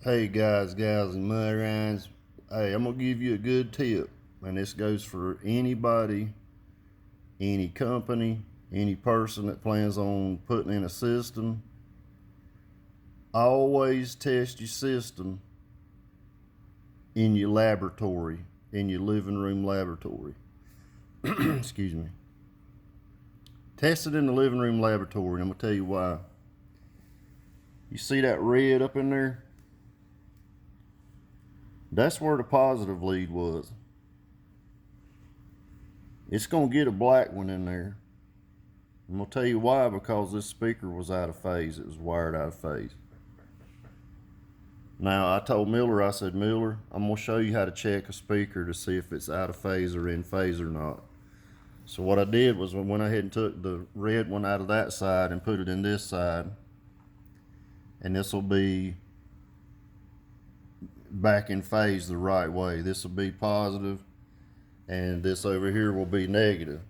Hey guys, gals, and mud irons. Hey, I'm gonna give you a good tip, and this goes for anybody, any company, any person that plans on putting in a system. Always test your system in your laboratory, in your living room laboratory. Excuse me. Test it in the living room laboratory, and I'm gonna tell you why. You see that red up in there? That's where the positive lead was. It's gonna get a black one in there. I'm gonna tell you why, because this speaker was out of phase. It was wired out of phase. Now I told Miller, I said, Miller, I'm gonna show you how to check a speaker to see if it's out of phase or in phase or not. So what I did was I went ahead and took the red one out of that side and put it in this side, and this will be back in phase the right way. This will be positive, and this over here will be negative.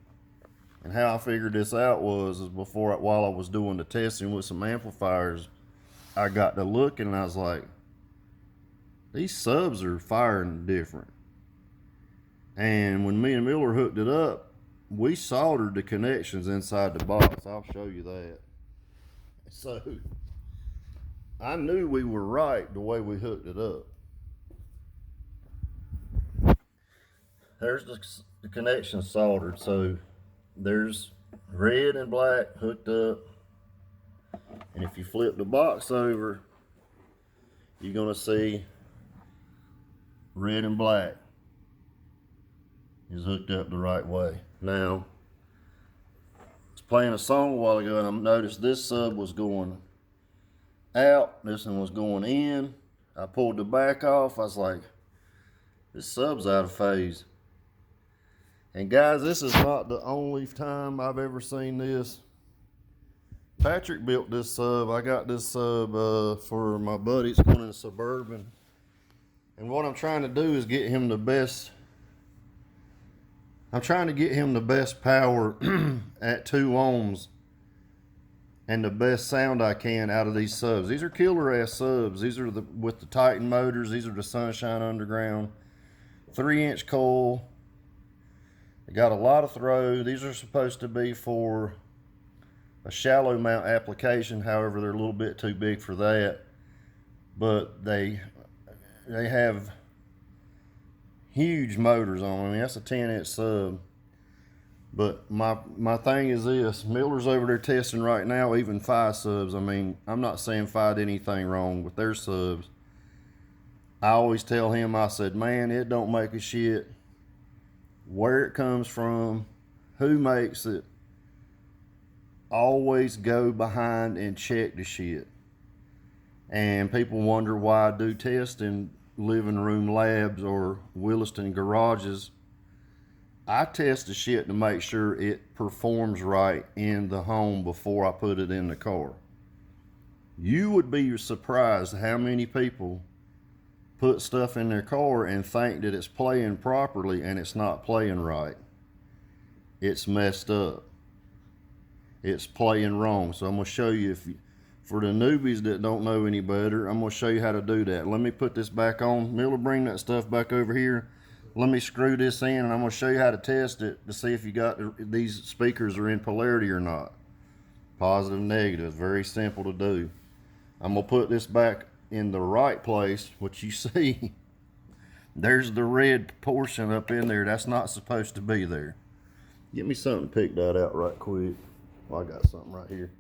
And how I figured this out was while I was doing the testing with some amplifiers, I got to looking and I was like, these subs are firing different. And when me and Miller hooked it up, we soldered the connections inside the box. I'll show you that. So I knew we were right the way we hooked it up. There's the connection soldered. So there's red and black hooked up. And if you flip the box over, you're gonna see red and black is hooked up the right way. Now, I was playing a song a while ago and I noticed this sub was going out, this one was going in. I pulled the back off. I was like, this sub's out of phase. And guys, this is not the only time I've ever seen this. Patrick built this sub. I got this sub for my buddy. It's going in a Suburban. And what I'm trying to do is get him the best. I'm trying to get him the best power at 2 ohms and the best sound I can out of these subs. These are killer ass subs. These are with the Titan motors. These are the Sunshine Underground 3-inch coil. They got a lot of throw. These are supposed to be for a shallow mount application. However, they're a little bit too big for that. But they have huge motors on them. I mean, that's a 10-inch sub. But my thing is this. Miller's over there testing right now, even Fi subs. I mean, I'm not saying Fi did anything wrong with their subs. I always tell him, I said, man, it don't make a shit where it comes from, who makes it. Always go behind and check the shit. And people wonder why I do tests in living room labs or Williston garages. I test the shit to make sure it performs right in the home before I put it in the car. You would be surprised how many people put stuff in their car and think that it's playing properly and it's not playing right. It's messed up. It's playing wrong. So I'm going to show you, for the newbies that don't know any better, I'm going to show you how to do that. Let me put this back on. Miller, bring that stuff back over here. Let me screw this in and I'm going to show you how to test it to see if you got these speakers are in polarity or not. Positive, negative. Very simple to do. I'm going to put this back in the right place, which you see. There's the red portion up in there. That's not supposed to be there. Get me something to pick that out right quick. Well, I got something right here.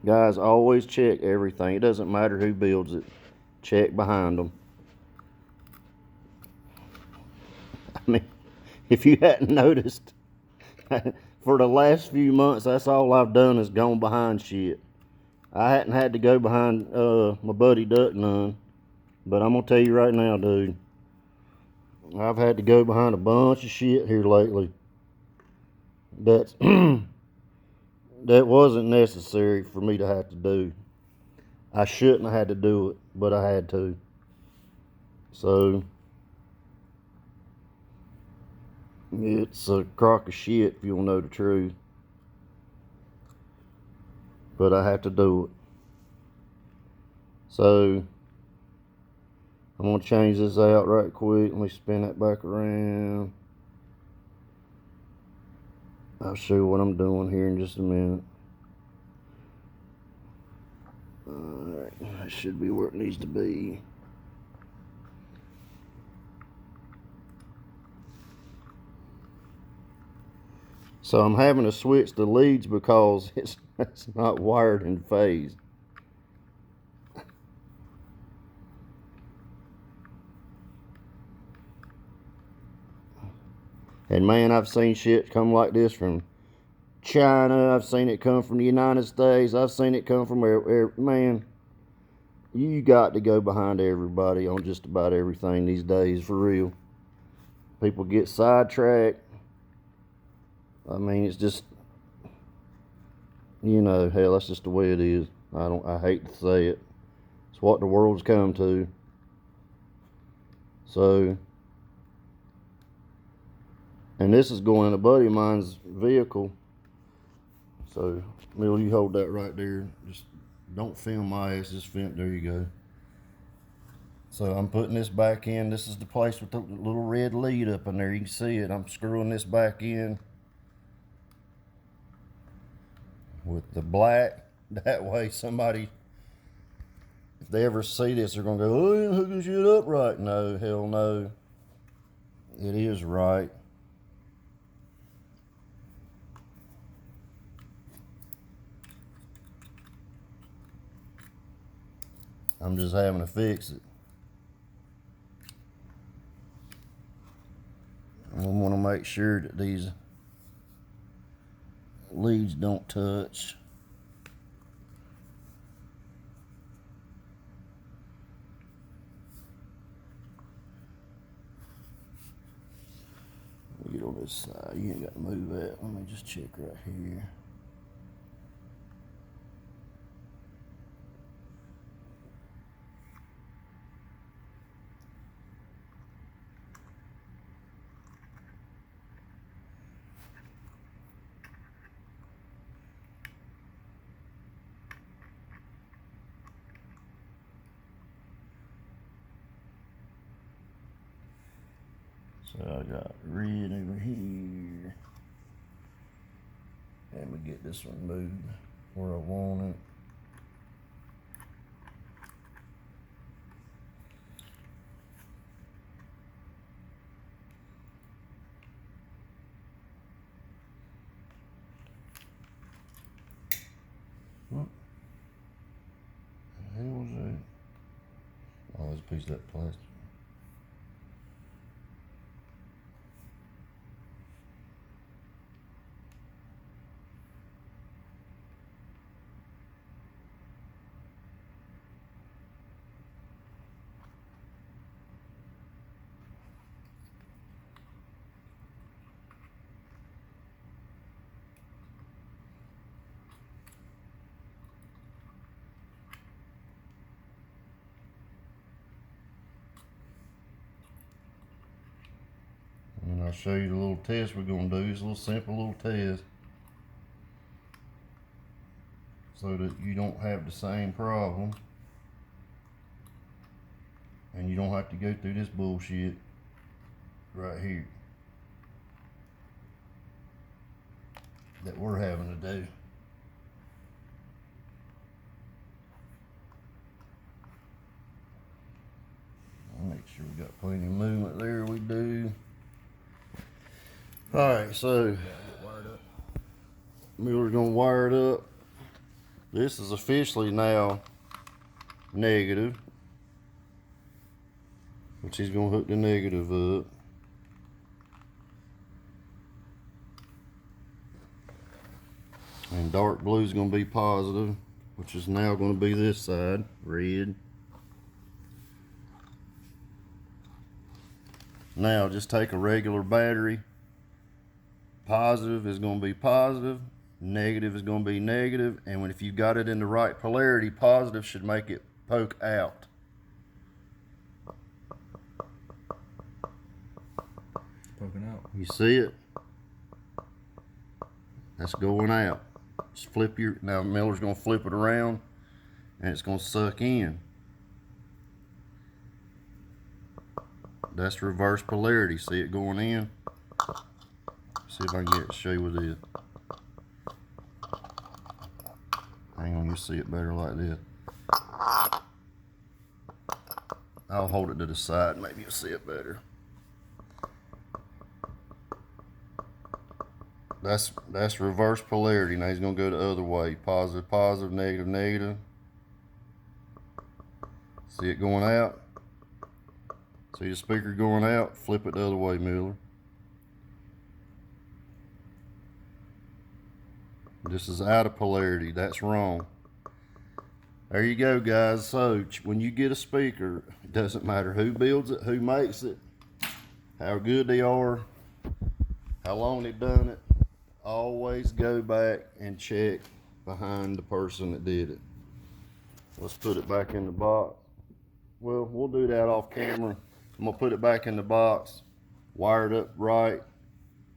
Guys, always check everything. It doesn't matter who builds it. Check behind them. I mean, if you hadn't noticed, for the last few months, that's all I've done is gone behind shit. I hadn't had to go behind my buddy Duck none, but I'm gonna tell you right now, dude, I've had to go behind a bunch of shit here lately. That wasn't necessary for me to have to do. I shouldn't have had to do it, but I had to. So it's a crock of shit if you want to know the truth. But I have to do it. So I'm gonna change this out right quick. Let me spin that back around. I'll show you what I'm doing here in just a minute. Alright, that should be where it needs to be. So I'm having to switch the leads because it's not wired in phase. And man, I've seen shit come like this from China. I've seen it come from the United States. I've seen it come from man. You got to go behind everybody on just about everything these days, for real. People get sidetracked. I mean, it's just, you know, hell, that's just the way it is. I hate to say it. It's what the world's come to. So, and this is going in a buddy of mine's vehicle. So, Mill, you hold that right there. Just don't film my ass. Just film. There you go. So I'm putting this back in. This is the place with the little red lead up in there. You can see it. I'm screwing this back in with the black. That way somebody, if they ever see this, they're going to go, oh, you hook this shit up right. No, hell no. It is right. I'm just having to fix it. I want to make sure that these leads don't touch. Get on this side. You ain't got to move that. Let me just check right here. So I got red over here. Let me get this one moved where I want it. What the hell was that? Oh, there's a piece of that plastic. And I'll show you the little test we're going to do. It's a little simple little test so that you don't have the same problem and you don't have to go through this bullshit right here that we're having to do. I'll make sure we got plenty of movement there. We do. Alright, so Miller's gonna wire it up. This is officially now negative, which he's gonna hook the negative up. And dark blue is gonna be positive, which is now gonna be this side, red. Now just take a regular battery. Positive is going to be positive, negative is going to be negative, and if you've got it in the right polarity, positive should make it poke out. Poking out. You see it? That's going out. Just flip your, now Miller's going to flip it around and it's going to suck in. That's reverse polarity. See it going in? See if I can get it to show you what it is. Hang on, you see it better like this. I'll hold it to the side, maybe you'll see it better. That's reverse polarity. Now he's gonna go the other way. Positive, positive, negative, negative. See it going out? See the speaker going out? Flip it the other way, Miller. This is out of polarity. That's wrong. There you go, guys. So when you get a speaker, it doesn't matter who builds it, who makes it, how good they are, how long they've done it. Always go back and check behind the person that did it. Let's put it back in the box. Well, we'll do that off camera. I'm gonna put it back in the box, wire it up right.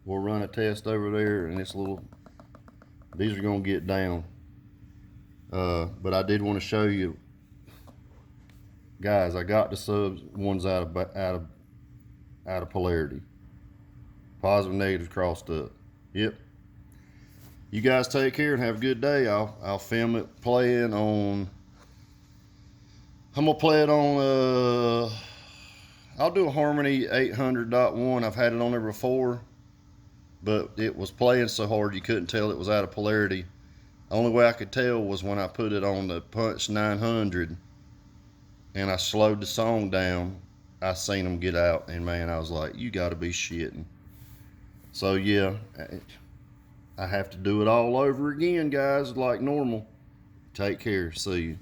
We'll run a test over there, and these are gonna get down. But I did want to show you, guys. I got the subs ones out of polarity. Positive, negative crossed up. Yep. You guys take care and have a good day. I'll film it playing on. I'm gonna play it on. I'll do a Harmony 800.1. I've had it on there before, but it was playing so hard you couldn't tell it was out of polarity. The only way I could tell was when I put it on the Punch 900 and I slowed the song down. I seen them get out, and man, I was like, you gotta be shitting. So yeah, I have to do it all over again, guys, like normal. Take care. See you.